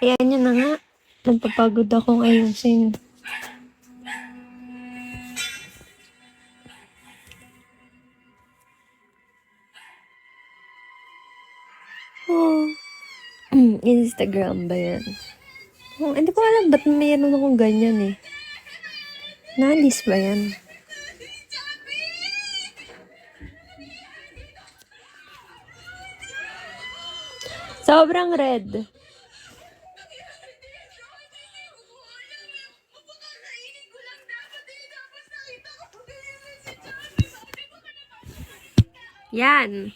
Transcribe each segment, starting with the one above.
Ayan yun na nga. Nagpapagod akong ayusin. Oh. Instagram ba yan? Oh, hindi ko alam ba't mayroon akong ganyan eh. Nalis ba yan? Sobrang red. Yan.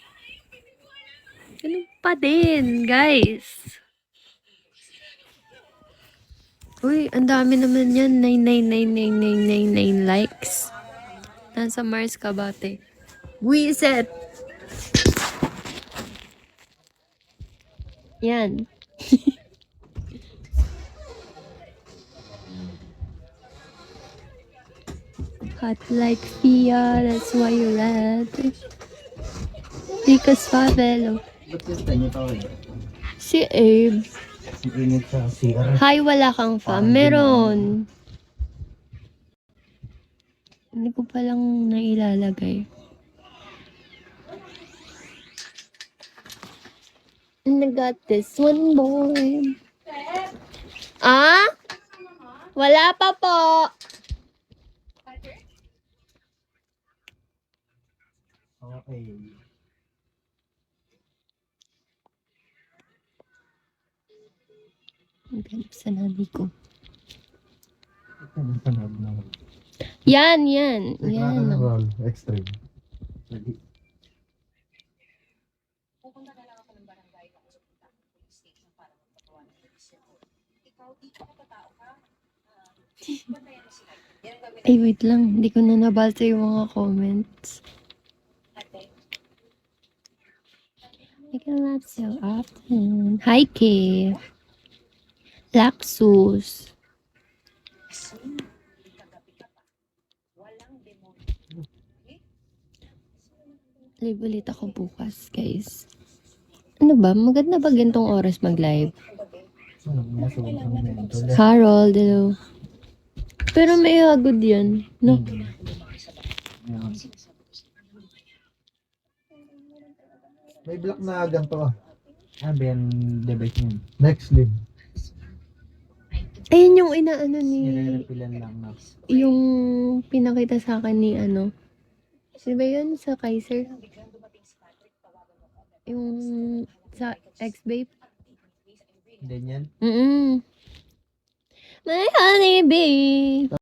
Ganun pa din, guys. Uy, ang dami naman yan. 9999999 likes. Nasa Mars Kabate. Wiset! Yan. Hot like Fia, that's why you're red. Because Favelo. Ba't yung tanyo tao eh? Si Abe. Ang init sa CR. Hi, wala kang fam. Meron. Hindi ko palang nailalagay. And I got this one boy. Ah? Wala pa po. Okay. Ang ganap sa nanay ko. Ito yung panag na. Yan, yan. Yan. Yan. Roll. Extreme. Lagi. Pupunta na lang ako ng barangay ako sa punta ng police station para magpagawa ng revisyon. Ikaw, dito ka patao ka. Bantayan mo sila. Yan ang gagawin Ay, wait lang. Hindi ko na nabasa yung mga comments. natin. I can laugh so often. Hi, Kay. Lapsus. Kagabi ka pa. Walang demonyo. Live ulit ako bukas, guys. Ano ba? Maganda ba gantong oras mag-live? Ano nga sa mga Harold, hello. Pero may hagod yan, no? Yan. May black na ganito ah. Sabi yan, debate niyan. Next lead. Ayun yung inaano ni... Nire-repilan lang na. Yung pinakita sa akin ni ano. Sino ba yun? Sa Kaiser? Yung sa ex-babe? Ganyan. My honey babe.